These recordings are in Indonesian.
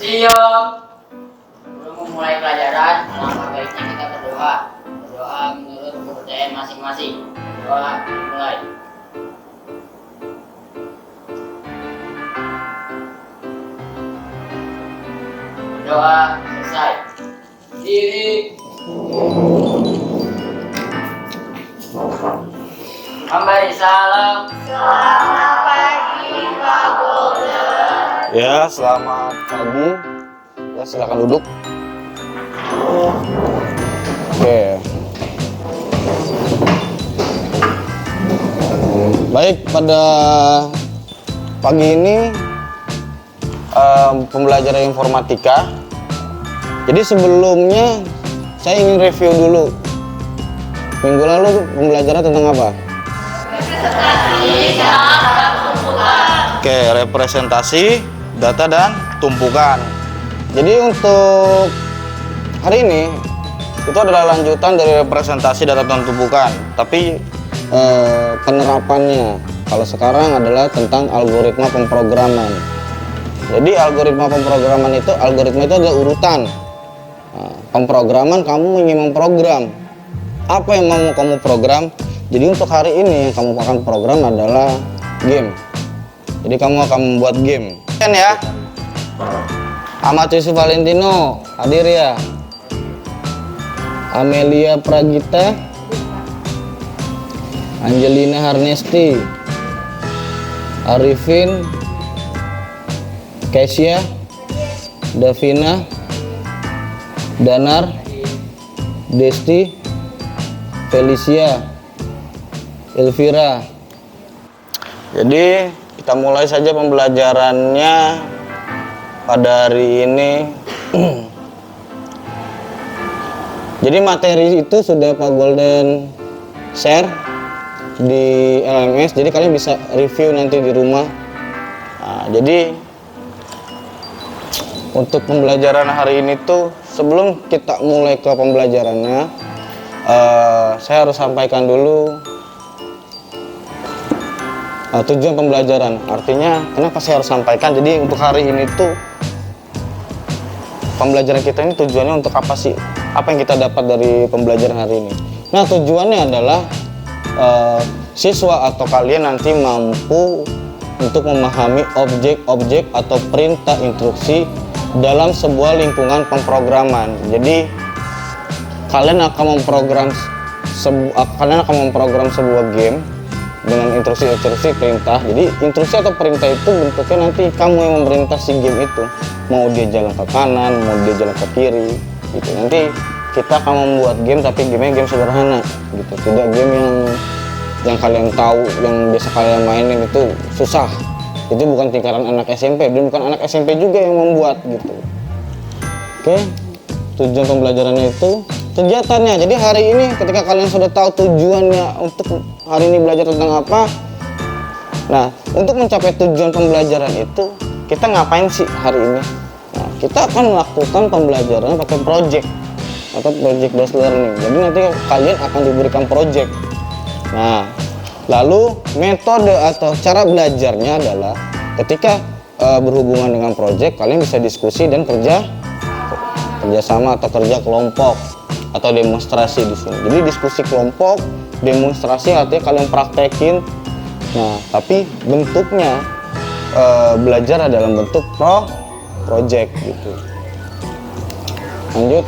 Siap. Sebelum memulai pelajaran, alangkah baiknya kita berdoa. Berdoa menurut kepercayaan masing-masing. Doa dimulai. Berdoa selesai. Diri. Memberi salam. Selamat pagi, Pak Golden. Ya, selamat pagi. Ya, silakan duduk. Oke. Baik, pada pagi ini pembelajaran informatika. Jadi sebelumnya saya ingin review dulu. Minggu lalu pembelajaran tentang apa? Oke, representasi, data dan tumpukan. Jadi untuk hari ini itu adalah lanjutan dari representasi data dan tumpukan, tapi penerapannya kalau sekarang adalah tentang algoritma pemrograman. Jadi algoritma pemrograman itu adalah urutan. Nah, pemrograman, kamu ingin memprogram apa yang mau kamu program. Jadi untuk hari ini yang kamu akan program adalah game. Jadi kamu akan membuat game. Kan ya? Ahmad Yusuf Valentino hadir ya. Amelia Pragita, Angelina Harnesti, Arifin, Kesia, Davina, Danar, Desti, Felicia, Elvira. Jadi kita mulai saja pembelajarannya pada hari ini. Jadi materi itu sudah Pak Golden share di LMS, jadi kalian bisa review nanti di rumah. Nah, jadi untuk pembelajaran hari ini tuh sebelum kita mulai ke pembelajarannya, saya harus sampaikan dulu tujuan pembelajaran. Artinya kenapa saya harus sampaikan? Jadi untuk hari ini tuh pembelajaran kita ini tujuannya untuk apa sih? Apa yang kita dapat dari pembelajaran hari ini? Nah, tujuannya adalah siswa atau kalian nanti mampu untuk memahami objek-objek atau perintah instruksi dalam sebuah lingkungan pemrograman. Jadi kalian akan memprogram sebuah game dengan instruksi-instruksi perintah. Jadi instruksi atau perintah itu bentuknya nanti kamu yang memerintah si game itu. Mau dia jalan ke kanan, mau dia jalan ke kiri gitu. Nanti kita akan membuat game, tapi game sederhana gitu. Tidak game yang kalian tahu, yang biasa kalian mainin itu susah. Itu bukan tingkatan anak SMP, dan bukan anak SMP juga yang membuat gitu. Oke, tujuan pembelajarannya itu kegiatannya. Jadi hari ini ketika kalian sudah tahu tujuannya untuk hari ini belajar tentang apa, nah untuk mencapai tujuan pembelajaran itu kita ngapain sih hari ini? Nah, kita akan melakukan pembelajaran pakai project atau project based learning. Jadi nanti kalian akan diberikan project. Nah, lalu metode atau cara belajarnya adalah ketika berhubungan dengan project, kalian bisa diskusi dan kerjasama atau kerja kelompok atau demonstrasi di sini. Jadi diskusi kelompok, demonstrasi artinya kalian praktekin. Nah, tapi bentuknya belajar dalam bentuk project gitu. Lanjut.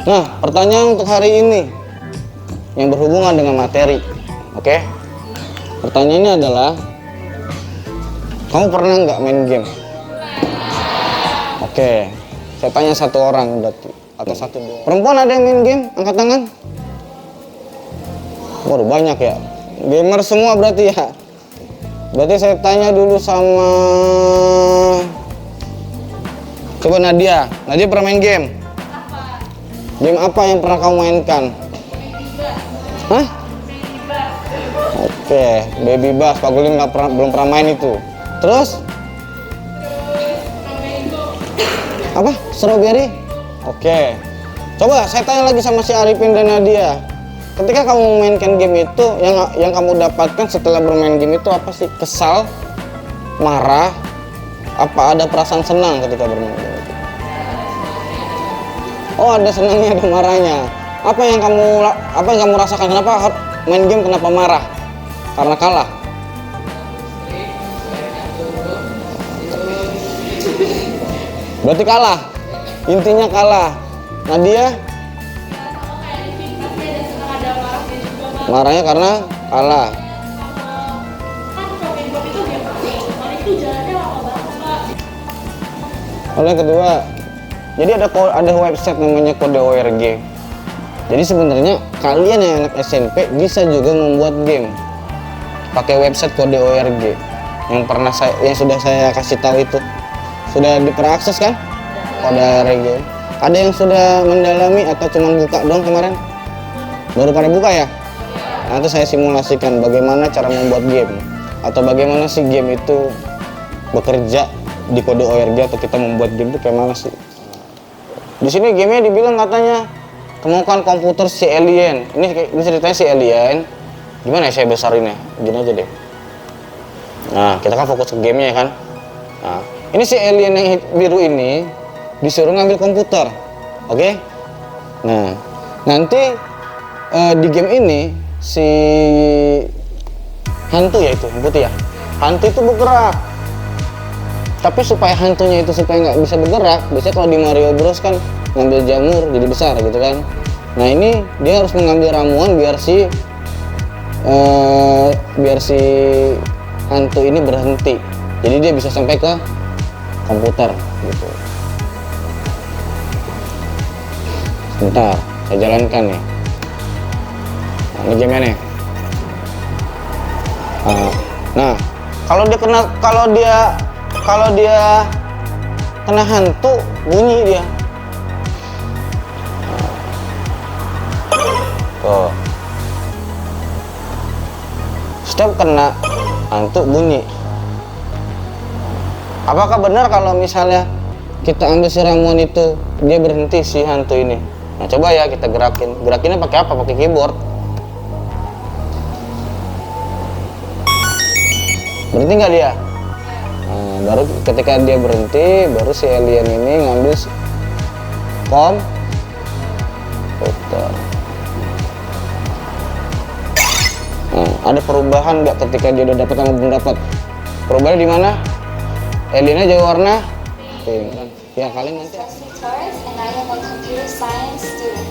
Nah, pertanyaan untuk hari ini yang berhubungan dengan materi. Oke. Pertanyaannya adalah, kamu pernah nggak main game? Oke. Saya tanya satu orang berarti, atau satu dua. Perempuan ada yang main game? Angkat tangan. Waduh, banyak ya. Gamer semua berarti ya. Berarti saya tanya dulu sama coba Nadia. Nadia pernah main game? Game apa yang pernah kamu mainkan? Hah? Oke, Baby Bass. Pak Golden belum pernah main itu. Terus? Apa? Strawberry? Oke. Coba saya tanya lagi sama si Arifin dan Nadia. Ketika kamu memainkan game itu, yang kamu dapatkan setelah bermain game itu apa sih? Kesal? Marah? Apa ada perasaan senang ketika bermain game itu? Oh, ada senangnya, ada marahnya. Apa yang kamu rasakan? Kenapa main game kenapa marah? Karena kalah. Berarti kalah. Intinya kalah. Nah, dia marahnya karena kalah. Lalu yang kedua, jadi ada website namanya Kode ORG. Jadi sebenarnya kalian yang anak SMP bisa juga membuat game pakai website Kode ORG yang sudah saya kasih tahu itu. Sudah diperakses kan? Kode ORG. Ada yang sudah mendalami atau cuma buka doang kemarin? Baru pada buka ya? Nanti saya simulasikan bagaimana cara membuat game atau bagaimana sih game itu bekerja di Kode ORG atau kita membuat game itu kayak mana sih? Di sini gamenya dibilang katanya temukan komputer si alien. Ini ceritanya si alien. Gimana ya saya besarinnya? Gini aja deh. Nah, kita kan fokus ke gamenya kan. Nah, ini si alien yang biru ini disuruh ngambil komputer. Oke? Nah, nanti di game ini si hantu ya itu, yang putih ya. Hantu itu bergerak. Tapi supaya hantunya itu supaya nggak bisa bergerak, biasanya kalau di Mario Bros kan ngambil jamur jadi besar gitu kan. Nah, ini dia harus mengambil ramuan biar si hantu ini berhenti. Jadi dia bisa sampai ke komputer gitu. Sebentar, saya jalankan nih. Nah, ini gimana nih? Nah, kalau dia kena hantu, bunyi dia. Tuh. Setiap kena hantu bunyi. Apakah benar kalau misalnya kita ambil si ramuan itu dia berhenti si hantu ini? Nah, coba ya kita gerakin. Gerakinnya pakai apa? Pakai keyboard. Berhenti nggak dia? Nah, baru ketika dia berhenti, baru si alien ini ngambil komputer. Nah, ada perubahan nggak ketika dia udah dapat sama belum dapat? Perubahannya di mana? Aliennya jadi warna pink. Ya kalian nanti. Taurus, and I am a computer science student.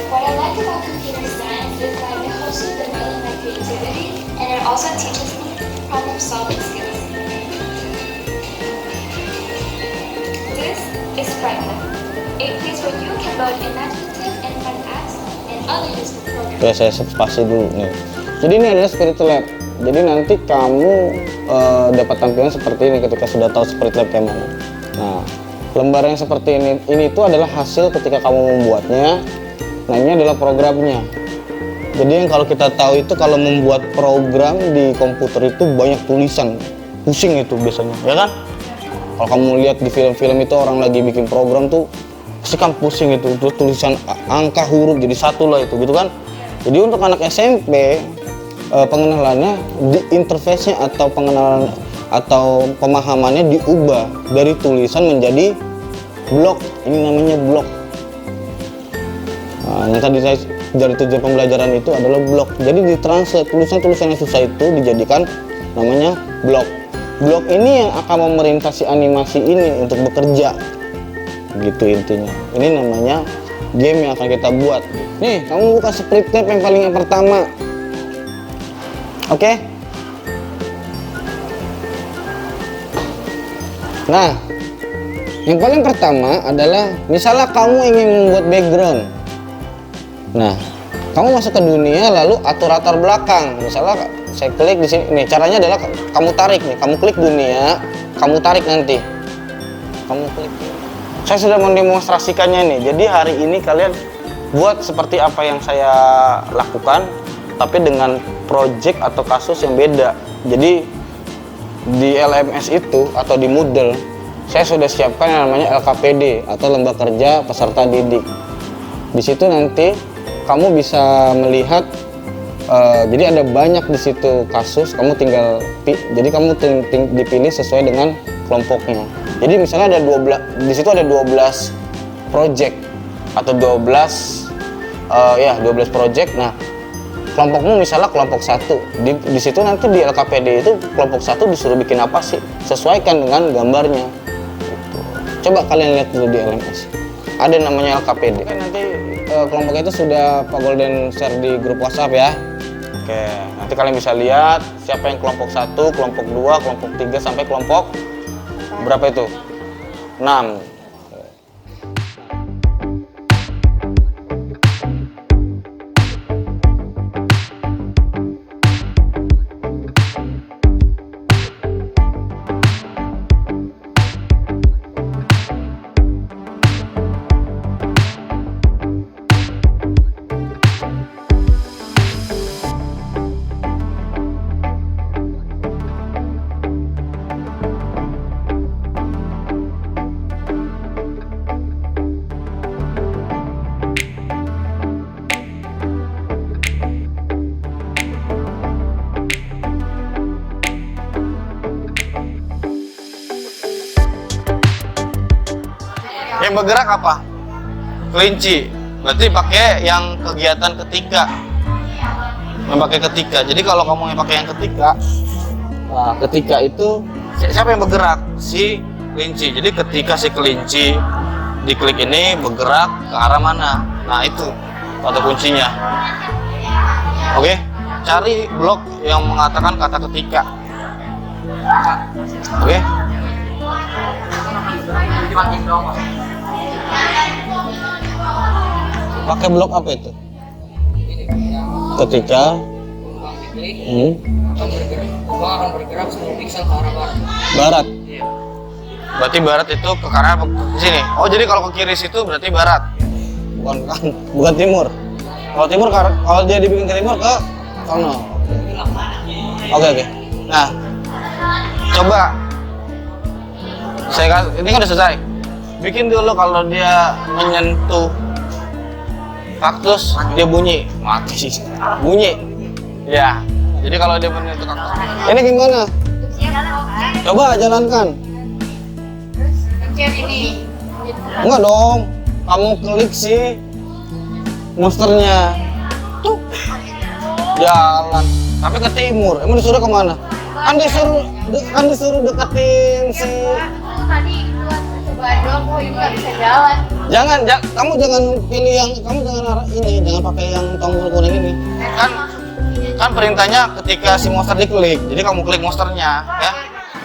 What I like about computer science is that it helps me develop my creativity, and it also teaches me problem-solving skills. This is Sprightly, a place where you can build imaginative and fun apps and other useful programs. Ya, saya spasi dulu nih. Jadi ini adalah Spirit Lab. Jadi nanti kamu dapat tampilan seperti ini ketika sudah tahu Spirit Lab kayak mana. Nah, lembar yang seperti ini itu adalah hasil ketika kamu membuatnya. Nah, ini adalah programnya. Jadi yang kalau kita tahu itu kalau membuat program di komputer itu banyak tulisan, pusing itu biasanya, ya kan? Kalau kamu lihat di film-film itu orang lagi bikin program tuh pasti kan pusing itu, terus tulisan angka huruf jadi satu lah itu, gitu kan? Jadi untuk anak SMP pengenalannya di interface-nya atau pengenalan atau pemahamannya diubah dari tulisan menjadi blok. Ini namanya blok. Nah, yang tadi saya dari tujuan pembelajaran itu adalah blok. Jadi ditranslate tulisan-tulisan yang susah itu dijadikan namanya blok. Blok ini yang akan memerintasi animasi ini untuk bekerja. Gitu intinya. Ini namanya game yang akan kita buat. Nih, kamu buka Spirit Lab yang pertama. Oke? Nah, yang paling pertama adalah misalnya kamu ingin membuat background. Nah, kamu masuk ke dunia lalu atur latar belakang. Misalnya saya klik di sini. Nih, caranya adalah kamu tarik nih, kamu klik dunia, kamu tarik nanti. Kamu klik. Saya sudah mendemonstrasikannya nih. Jadi hari ini kalian buat seperti apa yang saya lakukan, tapi dengan project atau kasus yang beda. Jadi di LMS itu atau di Moodle saya sudah siapkan yang namanya LKPD atau Lembaga Kerja Peserta Didik. Di situ nanti kamu bisa melihat jadi ada banyak di situ kasus, kamu tinggal jadi kamu dipilih sesuai dengan kelompoknya. Jadi misalnya ada 12, di situ ada 12 project atau 12 project. Nah, kelompokmu misalnya kelompok 1. Di situ nanti di LKPD itu kelompok 1 disuruh bikin apa sih? Sesuaikan dengan gambarnya. Gitu. Coba kalian lihat dulu di LMS. Ada namanya LKPD. Oke, nanti kelompok itu sudah Pak Golden share di grup WhatsApp ya. Oke, nanti kalian bisa lihat siapa yang kelompok 1, kelompok 2, kelompok 3 sampai kelompok berapa itu? 6. Yang bergerak apa? Kelinci. Berarti pakai yang kegiatan ketika. Yang pakai ketika. Jadi kalau kamu yang pakai yang ketika, nah, ketika itu siapa yang bergerak? Si kelinci. Jadi ketika si kelinci diklik ini bergerak ke arah mana? Nah, itu kata kuncinya. Oke? Cari blok yang mengatakan kata ketika. Oke? Pakai blok apa itu? Ketika akan bergerak 10 piksel ke arah barat. Barat. Berarti barat itu ke arah sini. Oh, jadi kalau ke kiri situ berarti barat. Bukan timur. Kalau timur, kalau dia dibikin ke timur ke sana. Oke. Nah, coba ini kan udah selesai. Bikin dulu kalau dia menyentuh kaktus dia bunyi, mati. Bunyi. Ya. Jadi kalau dia menyentuh kaktus. Ini gimana? Coba jalankan. Pencet ini. Enggak dong. Kamu klik si monsternya. Tuh. Jalan. Tapi ke timur. Emang disuruh kemana? Kan disuruh deketin si. Tadi coba dong, kok ibu nggak bisa jalan. Kamu jangan pilih yang, kamu jangan jangan pakai yang tombol kuning ini. Kan perintahnya ketika si monster diklik, jadi kamu klik monsternya, ya.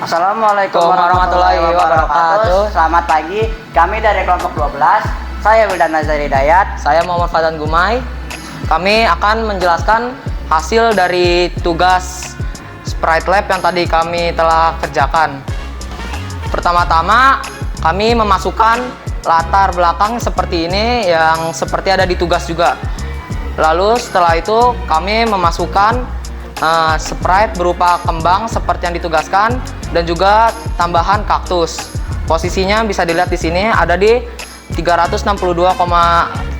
Assalamualaikum warahmatullahi wabarakatuh. Selamat pagi, kami dari kelompok 12. Saya Wildan Nazar Hidayat. Saya Muhammad Fadan Gumai. Kami akan menjelaskan hasil dari tugas Sprite Lab yang tadi kami telah kerjakan. Pertama-tama, kami memasukkan latar belakang seperti ini yang seperti ada di tugas juga. Lalu setelah itu kami memasukkan sprite berupa kembang seperti yang ditugaskan dan juga tambahan kaktus. Posisinya bisa dilihat di sini ada di 362,89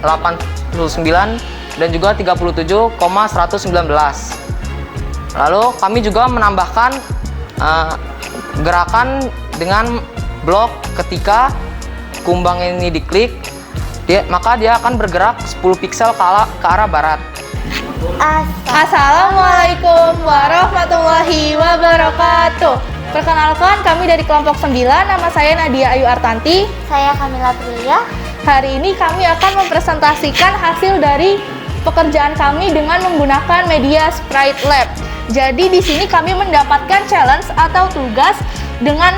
dan juga 37,119. Lalu kami juga menambahkan gerakan dengan blok ketika kumbang ini diklik, maka dia akan bergerak 10 piksel ke arah barat. Assalamualaikum warahmatullahi wabarakatuh. Perkenalkan, kami dari kelompok 9, nama saya Nadia Ayu Artanti. Saya Kamila Prilia. Hari ini kami akan mempresentasikan hasil dari pekerjaan kami dengan menggunakan media Sprite Lab. Jadi di sini kami mendapatkan challenge atau tugas dengan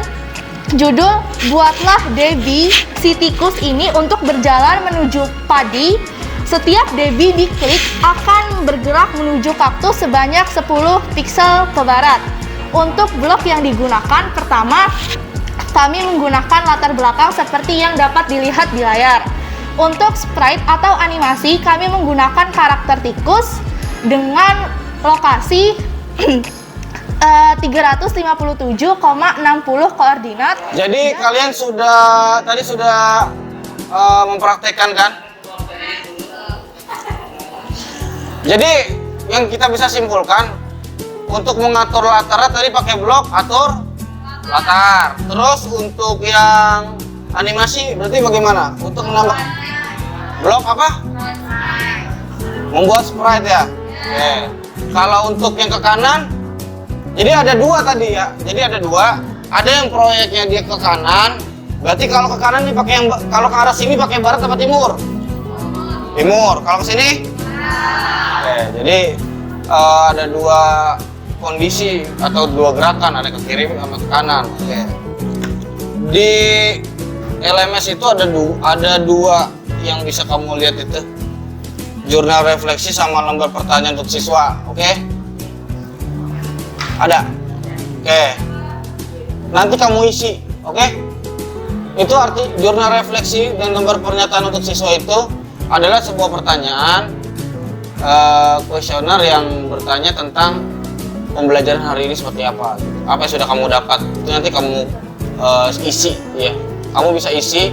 judul buatlah Debbie si tikus ini untuk berjalan menuju padi. Setiap Debbie diklik akan bergerak menuju kaktus sebanyak 10 piksel ke barat. Untuk blok yang digunakan, pertama kami menggunakan latar belakang seperti yang dapat dilihat di layar. Untuk sprite atau animasi, kami menggunakan karakter tikus dengan lokasi 357,60 koordinat. Jadi kalian tadi sudah mempraktekkan kan? Jadi yang kita bisa simpulkan untuk mengatur latar tadi pakai blok atur latar. Terus untuk yang animasi berarti bagaimana? Untuk menambah blok apa? Membuat sprite ya. Oke. Kalau untuk yang ke kanan, jadi ada dua tadi ya. Jadi ada dua. Ada yang proyeknya dia ke kanan. Berarti kalau ke kanan nih pakai yang, kalau ke arah sini pakai barat apa timur? Timur. Kalau ke sini? Oke. Jadi ada dua kondisi atau dua gerakan, ada ke kiri sama ke kanan. Oke. Di LMS itu ada dua yang bisa kamu lihat itu. Jurnal refleksi sama lembar pertanyaan untuk siswa, oke? Ada? Oke. Nanti kamu isi, oke? Itu arti jurnal refleksi dan lembar pernyataan untuk siswa itu adalah sebuah pertanyaan kuesioner yang bertanya tentang pembelajaran hari ini seperti apa. Apa yang sudah kamu dapat, itu nanti kamu isi, ya. Kamu bisa isi.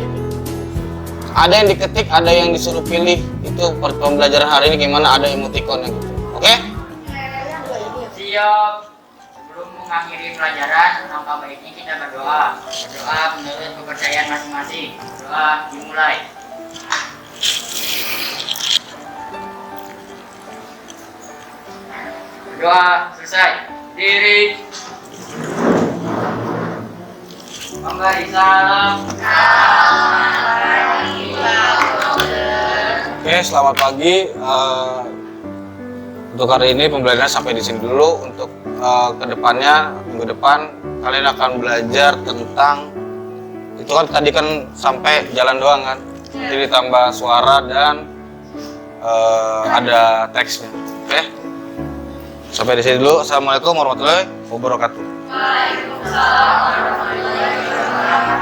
Ada yang diketik, ada yang disuruh pilih. Itu pembelajaran hari ini gimana, ada emoticonnya gitu. Oke? Siap. Sebelum mengakhiri pelajaran, langkah baiknya kita berdoa. Berdoa menurut kepercayaan masing-masing. Doa dimulai. Berdoa selesai. Diri. Memberi salam. Oke, selamat pagi. Untuk hari ini pembelajaran sampai di sini dulu. Untuk kedepannya, minggu depan kalian akan belajar tentang itu kan tadi kan sampai jalan doang kan. Jadi ditambah suara dan ada teksnya. Oke. Sampai di sini dulu. Assalamualaikum warahmatullahi wabarakatuh. Waalaikumsalam warahmatullahi wabarakatuh.